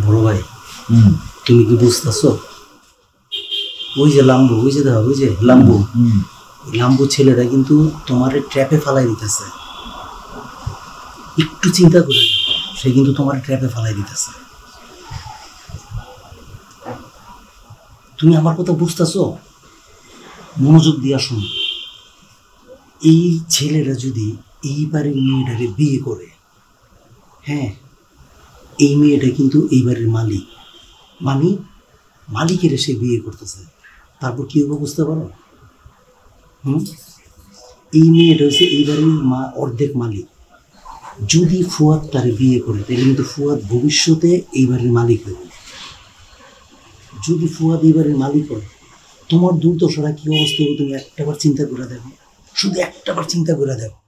বড় ভাই তুমি কি বুঝতেছো? ওই যে লাম্বু, ওই যে দেখো, ওই যে লাম্বু, লাম্বু ছেলেরা কিন্তু তোমার ট্র্যাপে ফালাই দিতেছে। একটু চিন্তা করে সে কিন্তু তোমার ট্র্যাপে ফালাই দিতেছে। তুমি আমার কথা বুঝতেছো? মনোযোগ দিয়া শোনো। এই ছেলেরা যদি এইবারের মেয়েটারে বিয়ে করে, হ্যাঁ, এই মেয়েটা কিন্তু এইবারের মালিক, মানে মালিকের সে বিয়ে করতেছে। তারপর কি হবে বুঝতে পারো? এই মেয়েটা হচ্ছে এইবারের অর্ধেক মালিক। যদি ফুয়াদ তারে বিয়ে করে তাহলে কিন্তু ফুয়াদ ভবিষ্যতে এইবারের মালিক হবে। যদি ফুয়াদ এইবারের মালিক হয়, তোমার দুর্দশাটা কি অবস্থা হবে তুমি একটাবার চিন্তা করে দেখো, শুধু একটাবার চিন্তা করে দেখো।